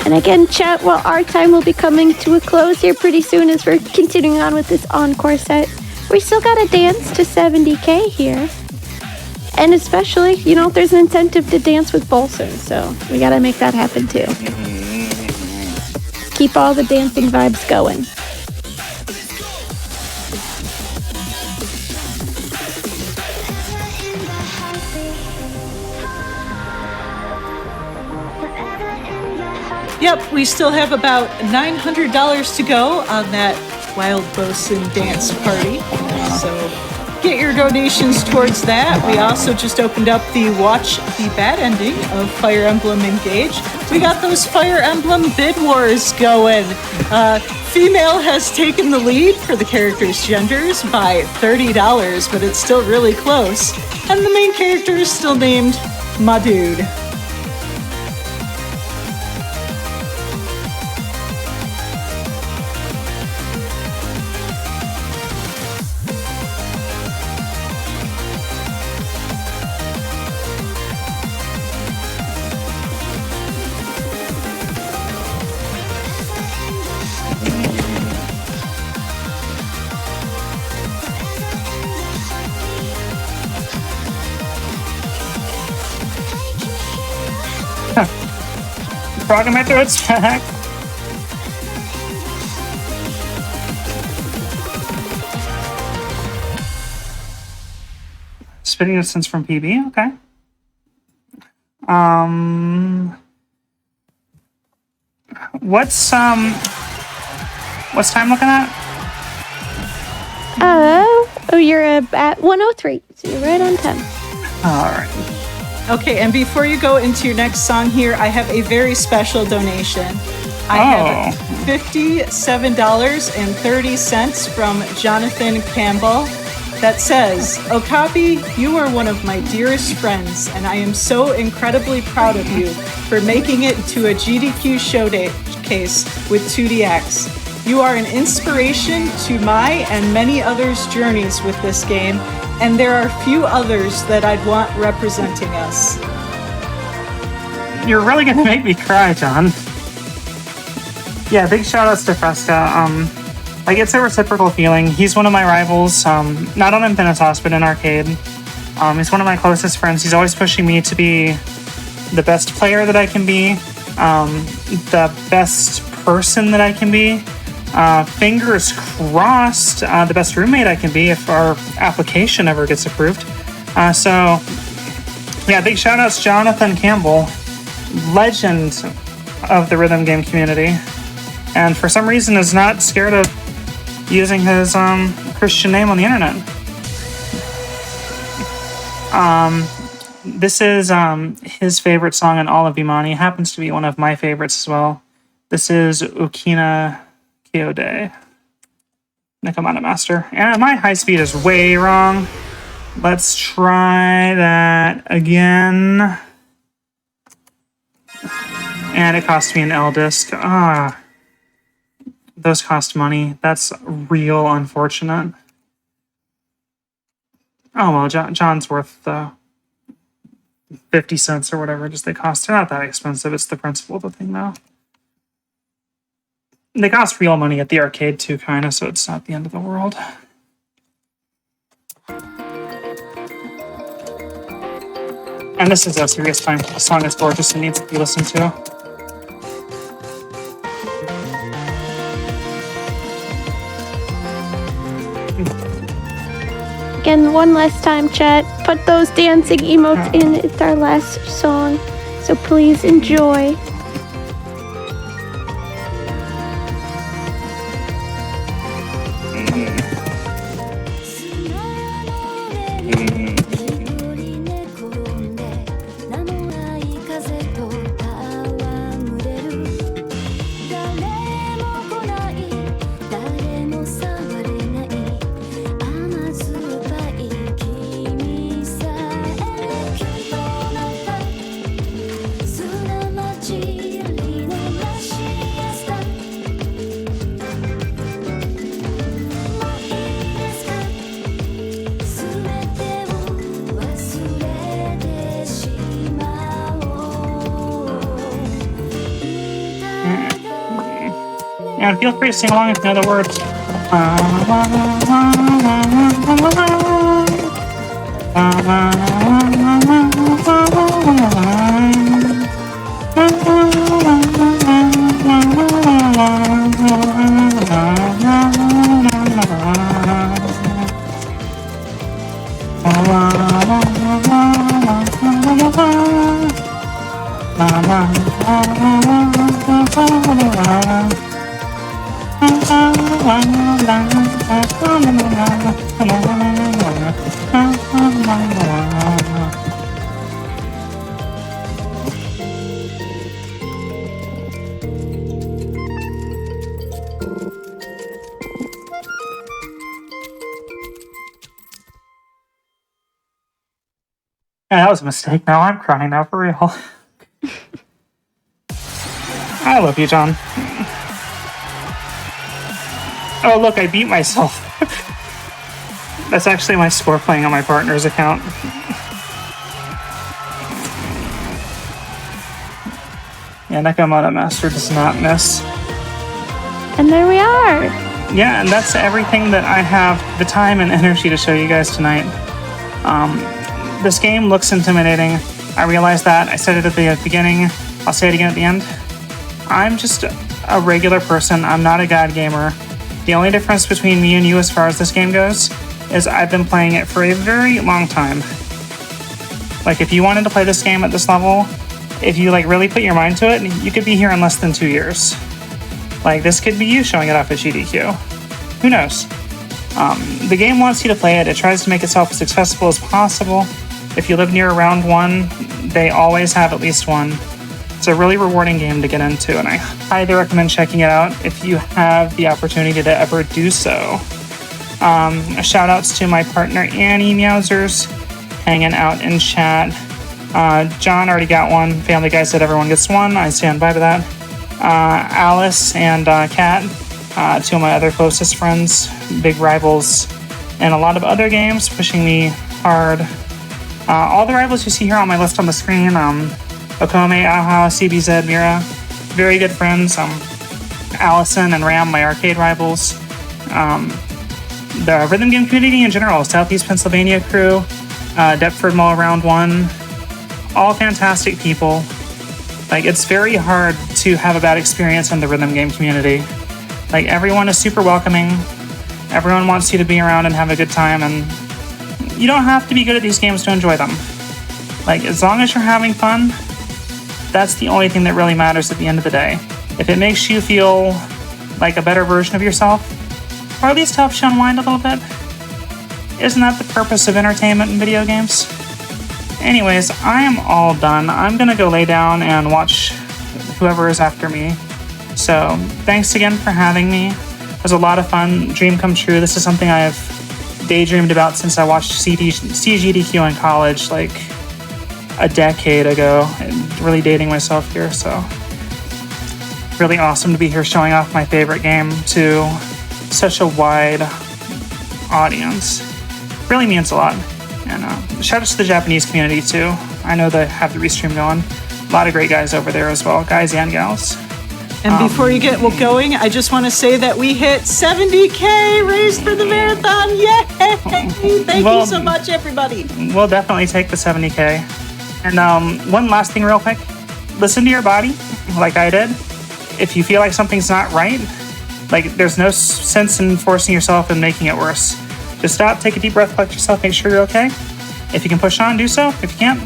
And again, chat, well, our time will be coming to a close here pretty soon as we're continuing on with this encore set. We still got to dance to 70K here. And especially, you know, there's an incentive to dance with Bolson, so we got to make that happen too. Keep all the dancing vibes going. Yep, we still have about $900 to go on that Wild Bosun dance party. So get your donations towards that. We also just opened up the Watch the Bad ending of Fire Emblem Engage. We got those Fire Emblem bid wars going. Female has taken the lead for the characters' genders by $30, but it's still really close. And the main character is still named My Dude. Frog in my throat's back. Spitting distance from PB, okay. What's What's time looking at? You're at 103, so you're right on time. All right. Okay, and before you go into your next song here, I have a very special donation. I have $57.30 from Jonathan Campbell that says, Okapi, you are one of my dearest friends, and I am so incredibly proud of you for making it to a GDQ showcase with 2DX. You are an inspiration to my and many others' journeys with this game, and there are few others that I'd want representing us. You're really gonna make me cry, John. Yeah, big shout outs to Fresca. Like, it's a reciprocal feeling. He's one of my rivals, not on Infinitas, but in arcade. He's one of my closest friends. He's always pushing me to be the best player that I can be, the best person that I can be. Fingers crossed, the best roommate I can be if our application ever gets approved. So, yeah, big shout outs Jonathan Campbell, legend of the rhythm game community, and for some reason is not scared of using his Christian name on the internet. This is his favorite song in all of beatmania. Happens to be one of my favorites as well. This is Ukina Kyode, Nikamata Master. And my high speed is way wrong. Let's try that again. And it cost me an L disc. Those cost money. That's real unfortunate. Oh well, John's worth 50 cents or whatever. Just they cost. They're not that expensive. It's the principle of the thing, though. They cost real money at the arcade too, kind of. So it's not the end of the world. And this is a serious time. The song is gorgeous and needs to be listened to. Again, one last time, chat. Put those dancing emotes in. It's our last song, so please enjoy. And feel free to sing along if you know the words. Yeah, that was a mistake. Now I'm crying now, for real. I love you, John. Oh, look, I beat myself. That's actually my score playing on my partner's account. Yeah, Nakamata Master does not miss. And there we are. Yeah, and that's everything that I have the time and energy to show you guys tonight. This game looks intimidating. I realize that. I said it at the beginning. I'll say it again at the end. I'm just a regular person. I'm not a god gamer. The only difference between me and you as far as this game goes is I've been playing it for a very long time. Like, if you wanted to play this game at this level, if you like really put your mind to it, you could be here in less than 2 years. Like, this could be you showing it off at GDQ. Who knows? The game wants you to play it. It tries to make itself as accessible as possible. If you live near round one, they always have at least one. It's a really rewarding game to get into, and I highly recommend checking it out if you have the opportunity to ever do so. Shout outs to my partner Annie Meowsers, hanging out in chat. John already got one. Family Guy said everyone gets one. I stand by that. Alice and Kat, two of my other closest friends, big rivals, and a lot of other games, pushing me hard. All the rivals you see here on my list on the screen, Okome, Aha, CBZ, Mira, very good friends. Allison and Ram, my arcade rivals. The rhythm game community in general, Southeast Pennsylvania crew, Deptford Mall Round 1, all fantastic people. Like, it's very hard to have a bad experience in the rhythm game community. Like, everyone is super welcoming. Everyone wants you to be around and have a good time, and you don't have to be good at these games to enjoy them. Like, as long as you're having fun, that's the only thing that really matters at the end of the day. If it makes you feel like a better version of yourself, or at least helps you unwind a little bit, isn't that the purpose of entertainment in video games? Anyways, I am all done. I'm gonna go lay down and watch whoever is after me. So, thanks again for having me. It was a lot of fun. Dream come true. This is something I have daydreamed about since I watched CGDQ in college, like a decade ago, and really dating myself here, so really awesome to be here showing off my favorite game to such a wide audience. Really means a lot. And shout out to the Japanese community too. I know they have the restream going. A lot of great guys over there as well, guys and gals. And before you get going, I just want to say that we hit 70K raised for the marathon. Yay! Thank you so much, everybody. We'll definitely take the 70K. And one last thing real quick. Listen to your body, like I did. If you feel like something's not right, like, there's no sense in forcing yourself and making it worse. Just stop, take a deep breath, collect yourself, make sure you're okay. If you can push on, do so. If you can't,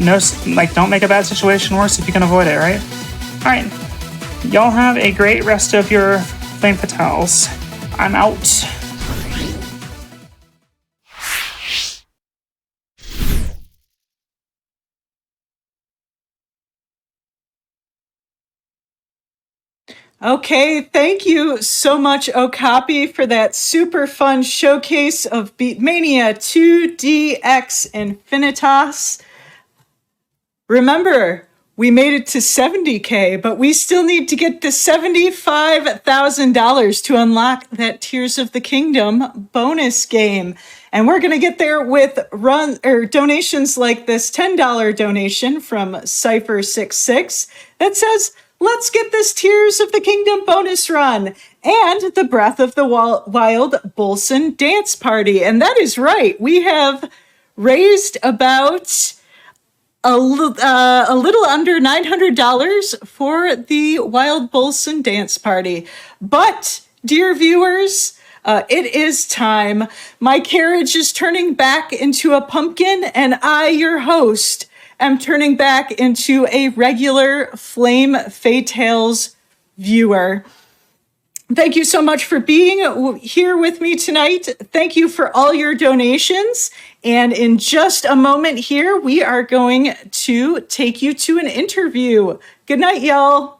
just don't make a bad situation worse if you can avoid it, right? All right. Y'all have a great rest of your Flame Fatales. I'm out. Okay, thank you so much, Okapi, for that super fun showcase of Beatmania IIDX Infinitas. Remember, we made it to 70K, but we still need to get to $75,000 to unlock that Tears of the Kingdom bonus game. And we're going to get there with donations like this $10 donation from Cypher66 that says, let's get this Tears of the Kingdom bonus run, and the Breath of the Wild Bolson Dance Party. And that is right. We have raised about a little under $900 for the Wild Bolson Dance Party. But, dear viewers, it is time. My carriage is turning back into a pumpkin, and I, your host, am turning back into a regular Flame Fatales viewer. Thank you so much for being here with me tonight. Thank you for all your donations. And in just a moment here, we are going to take you to an interview. Good night, y'all.